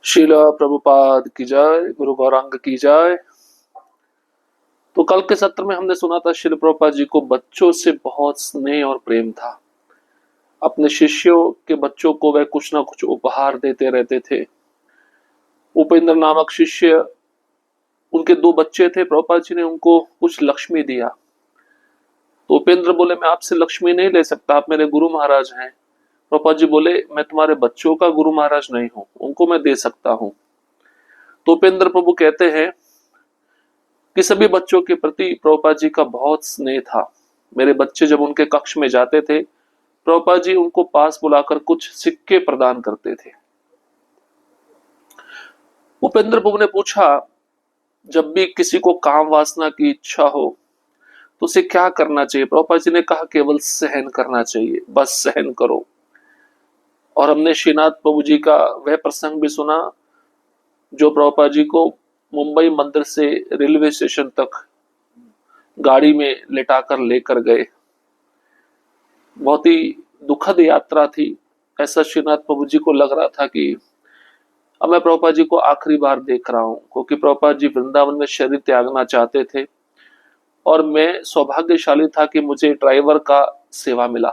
शीला प्रभुपाद की जय, गुरु गौरांग की जय। तो कल के सत्र में हमने सुना था शिल प्रभुपाद जी को बच्चों से बहुत स्नेह और प्रेम था। अपने शिष्यों के बच्चों को वह कुछ ना कुछ उपहार देते रहते थे। उपेंद्र नामक शिष्य, उनके दो बच्चे थे, प्रभुपाद जी ने उनको कुछ लक्ष्मी दिया। तो उपेंद्र बोले, मैं आपसे लक्ष्मी नहीं ले सकता, आप मेरे गुरु महाराज हैं। प्रभुपाद जी बोले, मैं तुम्हारे बच्चों का गुरु महाराज नहीं हूं, उनको मैं दे सकता हूं। तो उपेंद्र प्रभु कहते हैं कि सभी बच्चों के प्रति प्रभुपाद जी का बहुत स्नेह था। मेरे बच्चे जब उनके कक्ष में जाते थे, प्रभुपाद जी उनको पास बुलाकर कुछ सिक्के प्रदान करते थे। उपेंद्र प्रभु ने पूछा, जब भी किसी को काम वासना की इच्छा हो तो उसे क्या करना चाहिए? प्रभुपाद जी ने कहा, केवल सहन करना चाहिए, बस सहन करो। और हमने श्रीनाथ प्रभु जी का वह प्रसंग भी सुना जो प्रभुपाद जी को मुंबई मंदिर से रेलवे स्टेशन तक गाड़ी में लेटाकर लेकर गए। बहुत ही दुखद यात्रा थी। ऐसा श्रीनाथ प्रभु जी को लग रहा था कि अब मैं प्रभुपाद जी को आखिरी बार देख रहा हूं, क्योंकि प्रभुपाद जी वृंदावन में शरीर त्यागना चाहते थे और मैं सौभाग्यशाली था कि मुझे ड्राइवर का सेवा मिला।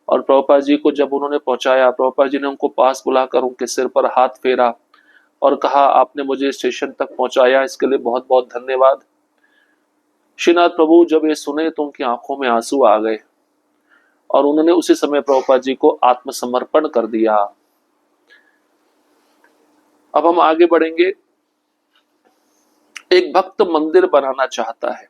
और प्रभुपाद जी को जब उन्होंने पहुंचाया, प्रभुपाद जी ने उनको पास बुलाकर उनके सिर पर हाथ फेरा और कहा, आपने मुझे स्टेशन तक पहुंचाया, इसके लिए बहुत बहुत धन्यवाद। श्रीनाथ प्रभु जब ये सुने तो उनकी आंखों में आंसू आ गए और उन्होंने उसी समय प्रभुपाद जी को आत्मसमर्पण कर दिया। अब हम आगे बढ़ेंगे। एक भक्त मंदिर बनाना चाहता है।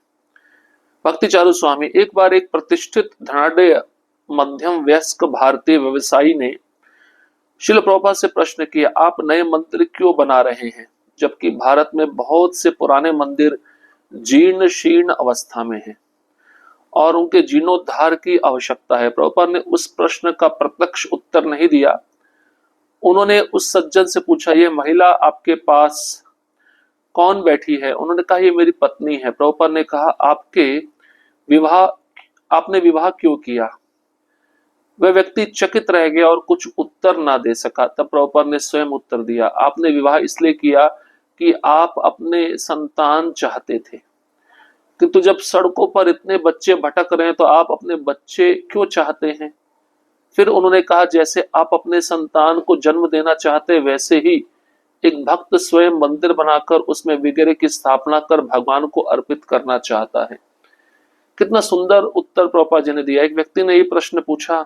भक्ति चारू स्वामी, एक बार एक प्रतिष्ठित धनाढ्य मध्यम वयस्क भारतीय व्यवसायी ने शिल प्रभुपाद से प्रश्न किया, आप नए मंदिर क्यों बना रहे हैं, जबकि भारत में बहुत से पुराने मंदिर जीर्ण शीर्ण अवस्था में हैं और उनके जीर्णोद्धार की आवश्यकता है। प्रभुपाद ने उस प्रश्न का प्रत्यक्ष उत्तर नहीं दिया। उन्होंने उस सज्जन से पूछा, ये महिला आपके पास कौन बैठी है? उन्होंने कहा, ये मेरी पत्नी है। प्रभुपाद ने कहा, आपने विवाह क्यों किया? वह व्यक्ति चकित रह गया और कुछ उत्तर ना दे सका। तब प्रभुपाद ने स्वयं उत्तर दिया, आपने विवाह इसलिए किया कि आप अपने संतान चाहते थे, किंतु जब सड़कों पर इतने बच्चे भटक रहे हैं तो आप अपने बच्चे क्यों चाहते हैं? फिर उन्होंने कहा, जैसे आप अपने संतान को जन्म देना चाहते, वैसे ही एक भक्त स्वयं मंदिर बनाकर उसमें विग्रह की स्थापना कर भगवान को अर्पित करना चाहता है। कितना सुंदर उत्तर प्रभुपाद जी ने दिया। एक व्यक्ति ने ये प्रश्न पूछा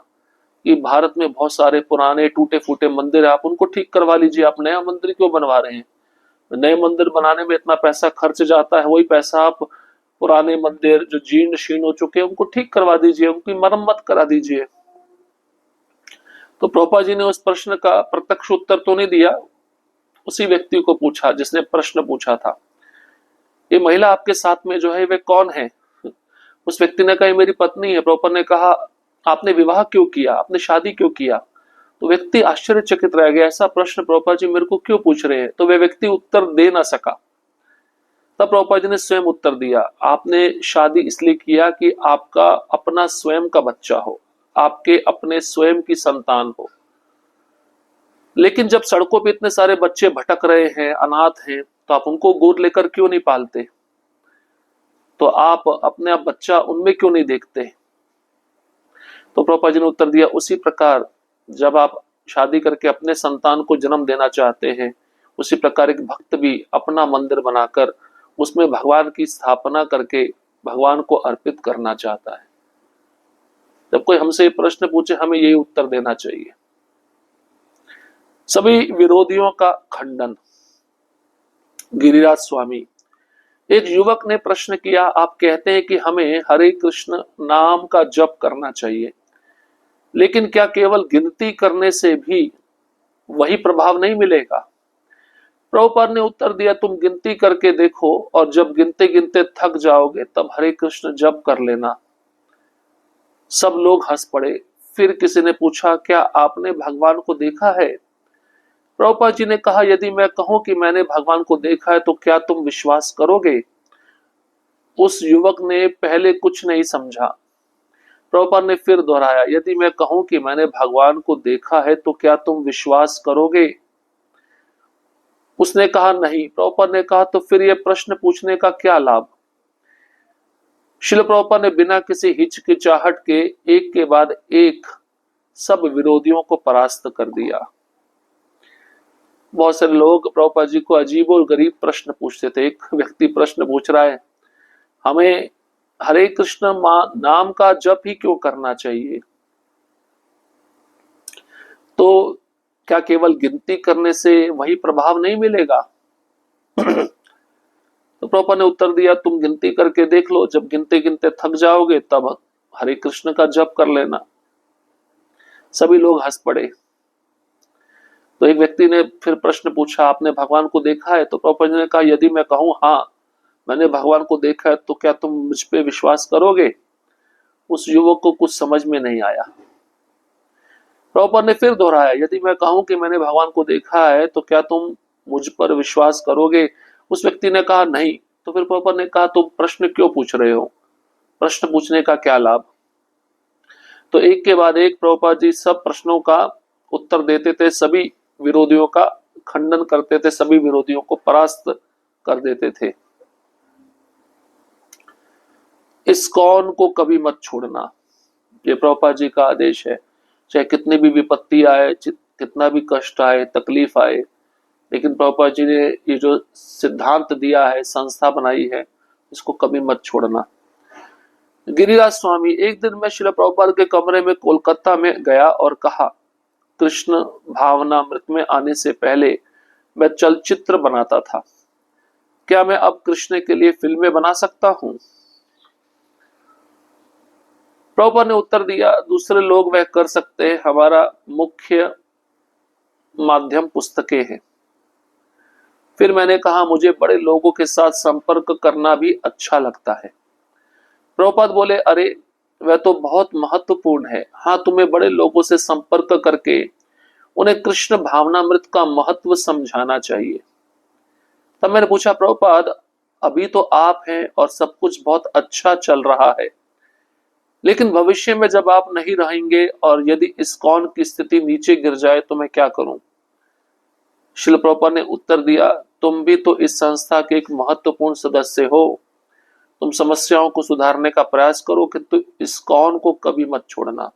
कि भारत में बहुत सारे पुराने टूटे फूटे मंदिर है, आप उनको ठीक करवा लीजिए, आप नया मंदिर क्यों बनवा रहे हैं? नए मंदिर बनाने में इतना पैसा खर्च जाता है, वही पैसा आप पुराने मंदिर जो जीर्ण शीर्ण हो चुके हैं उनको ठीक करवा दीजिए, उनकी मरम्मत करा दीजिए। तो प्रभुपाद जी ने उस प्रश्न का प्रत्यक्ष उत्तर तो नहीं दिया, उसी व्यक्ति को पूछा जिसने प्रश्न पूछा था, ये महिला आपके साथ में जो है वे कौन है? उस व्यक्ति ने कहा, ये मेरी पत्नी है। प्रभुपाद ने कहा, आपने विवाह क्यों किया, आपने शादी क्यों किया? तो व्यक्ति आश्चर्यचकित रह गया, ऐसा प्रश्न प्रभुपाद जी मेरे को क्यों पूछ रहे हैं? तो वह व्यक्ति उत्तर दे ना सका। तब प्रभुपाद जी ने स्वयं उत्तर दिया, आपने शादी इसलिए किया कि आपका अपना स्वयं का बच्चा हो, आपके अपने स्वयं की संतान हो। लेकिन जब सड़कों पे इतने सारे बच्चे भटक रहे हैं, अनाथ हैं, तो आप उनको गोद लेकर क्यों नहीं पालते? तो आप अपने आप बच्चा उनमें क्यों नहीं देखते? तो प्रभुपाद जी ने उत्तर दिया, उसी प्रकार जब आप शादी करके अपने संतान को जन्म देना चाहते हैं, उसी प्रकार एक भक्त भी अपना मंदिर बनाकर उसमें भगवान की स्थापना करके भगवान को अर्पित करना चाहता है। जब कोई हमसे प्रश्न पूछे, हमें यही उत्तर देना चाहिए। सभी विरोधियों का खंडन। गिरिराज स्वामी, एक युवक ने प्रश्न किया, आप कहते हैं कि हमें हरे कृष्ण नाम का जप करना चाहिए, लेकिन क्या केवल गिनती करने से भी वही प्रभाव नहीं मिलेगा? प्रभुपाद ने उत्तर दिया, तुम गिनती करके देखो और जब गिनते गिनते थक जाओगे तब हरे कृष्ण जप कर लेना। सब लोग हंस पड़े। फिर किसी ने पूछा, क्या आपने भगवान को देखा है? प्रभुपाद जी ने कहा, यदि मैं कहूं कि मैंने भगवान को देखा है तो क्या तुम विश्वास करोगे? उस युवक ने पहले कुछ नहीं समझा। प्रभुपाद ने फिर दोहराया, यदि मैं कहूं कि मैंने भगवान को देखा है तो क्या तुम विश्वास करोगे? उसने कहा नहीं। प्रभुपाद ने कहा तो फिर ये प्रश्न पूछने का क्या लाभ। शिल प्रभुपाद ने बिना किसी हिचकिचाहट के एक के बाद एक सब विरोधियों को परास्त कर दिया। बहुत सारे लोग प्रभुपाद जी को अजीब और गरीब प्रश्न पूछते थे। एक व्यक्ति प्रश्न पूछ रहा है, हमें हरे कृष्ण नाम का जप ही क्यों करना चाहिए, तो क्या केवल गिनती करने से वही प्रभाव नहीं मिलेगा। तो प्रभुपाद ने उत्तर दिया, तुम गिनती करके देख लो, जब गिनते गिनते थक जाओगे तब हरे कृष्ण का जप कर लेना। सभी लोग हंस पड़े। तो एक व्यक्ति ने फिर प्रश्न पूछा, आपने भगवान को देखा है। तो प्रभुपाद जी ने कहा, यदि मैं कहूं हाँ मैंने भगवान को देखा है तो क्या तुम मुझ पे विश्वास करोगे। उस युवक को कुछ समझ में नहीं आया। प्रभुपाद ने फिर दोहराया, यदि मैं कहूं कि मैंने भगवान को देखा है तो क्या तुम मुझ पर विश्वास करोगे। उस व्यक्ति ने कहा नहीं। तो फिर प्रभुपाद ने कहा, तुम प्रश्न क्यों पूछ रहे हो, प्रश्न पूछने का क्या लाभ। तो एक के बाद एक प्रभुपाद जी सब प्रश्नों का उत्तर देते थे, सभी विरोधियों का खंडन करते थे, सभी विरोधियों को परास्त कर देते थे। इस्कॉन को कभी मत छोड़ना, ये प्रभुपाद जी का आदेश है। चाहे कितनी भी विपत्ति आए, कितना भी कष्ट आए, तकलीफ आए, लेकिन प्रभुपाद जी ने ये जो सिद्धांत दिया है, संस्था बनाई है, इसको कभी मत छोड़ना। गिरिराज स्वामी, एक दिन मैं श्रील प्रभुपाद के कमरे में कोलकाता में गया और कहा, कृष्ण भावनामृत में आने से पहले मैं चलचित्र बनाता था, क्या मैं अब कृष्ण के लिए फिल्में बना सकता हूं। प्रभुपाद ने उत्तर दिया, दूसरे लोग वह कर सकते हैं, हमारा मुख्य माध्यम पुस्तकें हैं। फिर मैंने कहा, मुझे बड़े लोगों के साथ संपर्क करना भी अच्छा लगता है। प्रभुपाद बोले, अरे वह तो बहुत महत्वपूर्ण है। हाँ, तुम्हें बड़े लोगों से संपर्क करके उन्हें कृष्ण भावनामृत का महत्व समझाना चाहिए। तब मैंने पूछा, प्रभुपाद अभी तो आप हैं और सब कुछ बहुत अच्छा चल रहा है, लेकिन भविष्य में जब आप नहीं रहेंगे और यदि इस्कॉन की स्थिति नीचे गिर जाए तो मैं क्या करूं। श्रील प्रभुपाद ने उत्तर दिया, तुम भी तो इस संस्था के एक महत्वपूर्ण सदस्य हो, तुम समस्याओं को सुधारने का प्रयास करो, किंतु इस्कॉन को कभी मत छोड़ना।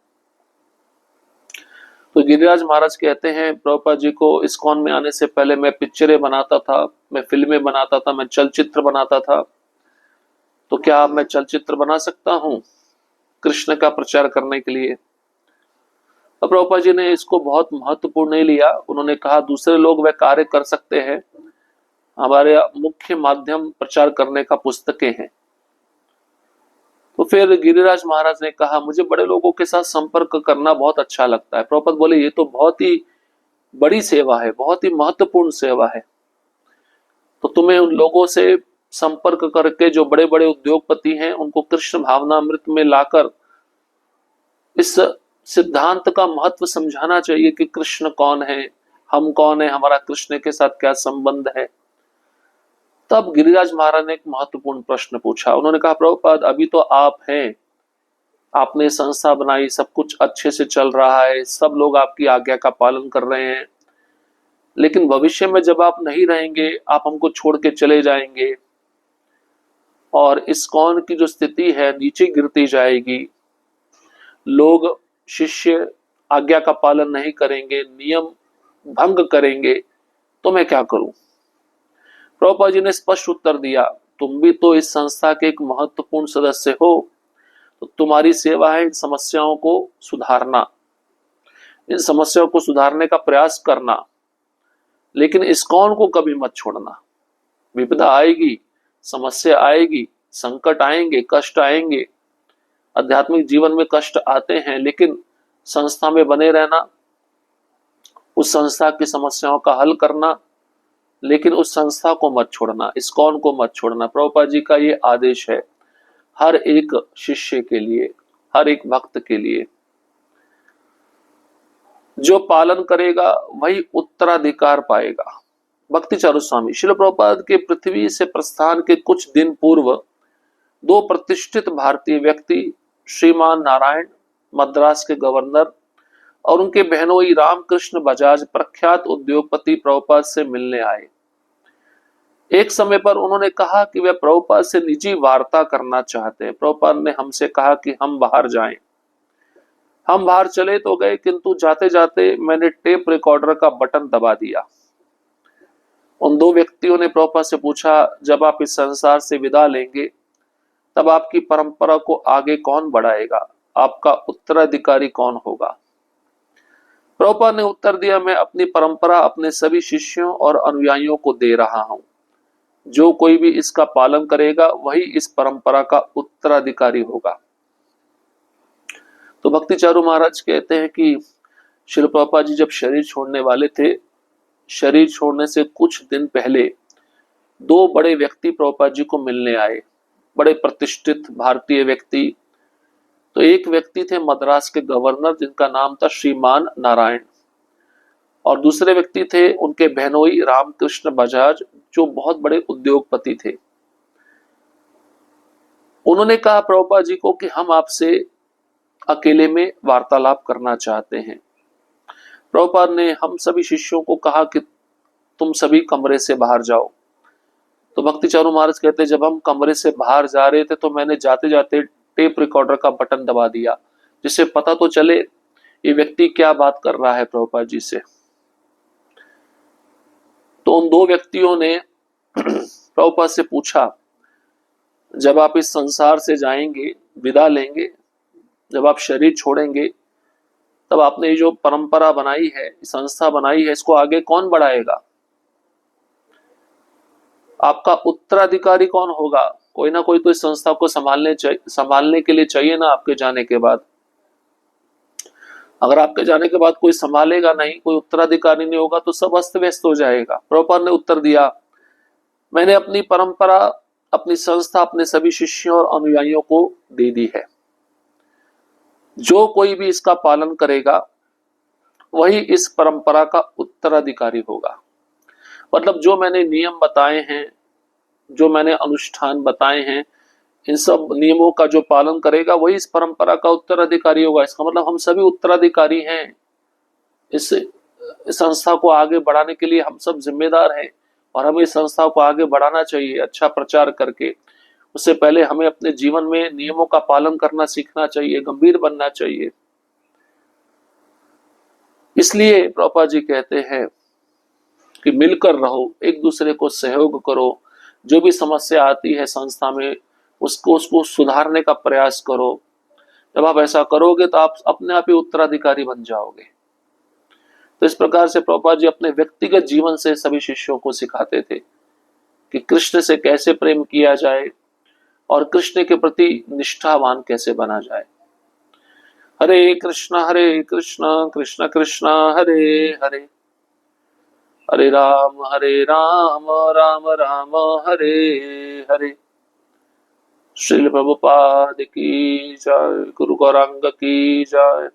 तो गिरिराज महाराज कहते हैं, प्रभुपाद जी को इस्कॉन में आने से पहले मैं पिक्चरें बनाता था, मैं फिल्में बनाता था, मैं चलचित्र बनाता था। तो क्या अब मैं चलचित्र बना सकता हूं कृष्ण का प्रचार करने के लिए। अब प्रभुपाद जी ने इसको बहुत महत्वपूर्ण नहीं लिया। उन्होंने कहा, दूसरे लोग वह कार्य कर सकते हैं, हमारे मुख्य माध्यम प्रचार करने का पुस्तकें हैं। तो फिर गिरिराज महाराज ने कहा, मुझे बड़े लोगों के साथ संपर्क करना बहुत अच्छा लगता है। प्रभुपाद बोले, ये तो बहुत ही बड़ी सेवा है, बहुत ही महत्वपूर्ण सेवा है। तो तुम्हें उन लोगों से संपर्क करके जो बड़े बड़े उद्योगपति हैं उनको कृष्ण भावनामृत में लाकर इस सिद्धांत का महत्व समझाना चाहिए कि कृष्ण कौन है, हम कौन है, हमारा कृष्ण के साथ क्या संबंध है। तब गिरिराज महाराज ने एक महत्वपूर्ण प्रश्न पूछा। उन्होंने कहा, प्रभुपाद अभी तो आप हैं, आपने संस्था बनाई, सब कुछ अच्छे से चल रहा है, सब लोग आपकी आज्ञा का पालन कर रहे हैं, लेकिन भविष्य में जब आप नहीं रहेंगे, आप हमको छोड़ के चले जाएंगे और इस्कॉन की जो स्थिति है नीचे गिरती जाएगी, लोग शिष्य आज्ञा का पालन नहीं करेंगे, नियम भंग करेंगे, तो मैं क्या करूं। प्रभुपाद जी ने स्पष्ट उत्तर दिया, तुम भी तो इस संस्था के एक महत्वपूर्ण सदस्य हो, तो तुम्हारी सेवा है इन समस्याओं को सुधारना, इन समस्याओं को सुधारने का प्रयास करना, लेकिन इस्कॉन को कभी मत छोड़ना। विपदा आएगी, समस्या आएगी, संकट आएंगे, कष्ट आएंगे, आध्यात्मिक जीवन में कष्ट आते हैं, लेकिन संस्था में बने रहना, उस संस्था की समस्याओं का हल करना, लेकिन उस संस्था को मत छोड़ना, इस्कॉन को मत छोड़ना। प्रभुपाद जी का ये आदेश है हर एक शिष्य के लिए, हर एक भक्त के लिए। जो पालन करेगा वही उत्तराधिकार पाएगा। भक्ति चारू स्वामी, श्रील प्रभुपाद के पृथ्वी से प्रस्थान के कुछ दिन पूर्व दो प्रतिष्ठित भारतीय व्यक्ति, श्रीमान नारायण मद्रास के गवर्नर और उनके बहनोई रामकृष्ण बजाज प्रख्यात उद्योगपति प्रभुपाद से मिलने आए। एक समय पर उन्होंने कहा कि वे प्रभुपाद से निजी वार्ता करना चाहते हैं। प्रभुपाद ने हमसे कहा कि हम बाहर जाएं। हम बाहर चले तो गए, किंतु जाते जाते मैंने टेप रिकॉर्डर का बटन दबा दिया। उन दो व्यक्तियों ने प्रभुपाद से पूछा, जब आप इस संसार से विदा लेंगे तब आपकी परंपरा को आगे कौन बढ़ाएगा, आपका उत्तराधिकारी कौन होगा? प्रभुपाद ने उत्तर दिया, मैं अपनी परंपरा अपने सभी शिष्यों और अनुयायियों को दे रहा हूं। जो कोई भी इसका पालन करेगा वही इस परंपरा का उत्तराधिकारी होगा। तो भक्ति चारू महाराज कहते हैं कि श्रील प्रभुपाद जी जब शरीर छोड़ने वाले थे, शरीर छोड़ने से कुछ दिन पहले दो बड़े व्यक्ति प्रभुपाद जी को मिलने आए, बड़े प्रतिष्ठित भारतीय व्यक्ति। तो एक व्यक्ति थे मद्रास के गवर्नर, जिनका नाम था श्रीमान नारायण, और दूसरे व्यक्ति थे उनके बहनोई रामकृष्ण बजाज, जो बहुत बड़े उद्योगपति थे। उन्होंने कहा प्रभुपाद जी को कि हम आपसे अकेले में वार्तालाप करना चाहते हैं। प्रभुपाद ने हम सभी शिष्यों को कहा कि तुम सभी कमरे से बाहर जाओ। तो भक्ति चारू महाराज कहते जब हम कमरे से बाहर जा रहे थे तो मैंने जाते जाते टेप रिकॉर्डर का बटन दबा दिया, जिससे पता तो चले ये व्यक्ति क्या बात कर रहा है प्रभुपाद जी से। तो उन दो व्यक्तियों ने प्रभुपाद से पूछा, जब आप इस संसार से जाएंगे, विदा लेंगे, जब आप शरीर छोड़ेंगे, तब आपने जो परंपरा बनाई है, संस्था बनाई है, इसको आगे कौन बढ़ाएगा? आपका उत्तराधिकारी कौन होगा? कोई ना कोई तो इस संस्था को संभालने के लिए चाहिए ना आपके जाने के बाद। अगर आपके जाने के बाद कोई संभालेगा नहीं, कोई उत्तराधिकारी नहीं होगा, तो सब अस्त व्यस्त हो जाएगा। प्रभुपाद ने उत्तर दिया, मैंने अपनी परंपरा, अपनी संस्था अपने सभी शिष्यों और अनुयायियों को दे दी है। जो कोई भी इसका पालन करेगा वही इस परंपरा का उत्तराधिकारी होगा। मतलब जो मैंने नियम बताए हैं, जो मैंने अनुष्ठान बताए हैं, इन सब नियमों का जो पालन करेगा वही इस परंपरा का उत्तराधिकारी होगा। इसका मतलब हम सभी उत्तराधिकारी हैं। इस संस्था को आगे बढ़ाने के लिए हम सब जिम्मेदार हैं, और हमें इस संस्था को आगे बढ़ाना चाहिए अच्छा प्रचार करके। उससे पहले हमें अपने जीवन में नियमों का पालन करना सीखना चाहिए, गंभीर बनना चाहिए। इसलिए प्रभुपाद जी कहते हैं कि मिलकर रहो, एक दूसरे को सहयोग करो, जो भी समस्या आती है संस्था में उसको सुधारने का प्रयास करो। जब आप ऐसा करोगे तो आप अपने आप ही उत्तराधिकारी बन जाओगे। तो इस प्रकार से प्रभुपाद जी अपने व्यक्तिगत जीवन से सभी शिष्यों को सिखाते थे कि कृष्ण से कैसे प्रेम किया जाए और कृष्ण के प्रति निष्ठावान कैसे बना जाए। हरे कृष्ण कृष्ण कृष्ण हरे हरे, हरे राम राम राम हरे हरे। श्रील प्रभुपाद की जय, गुरु गौरांग की जय।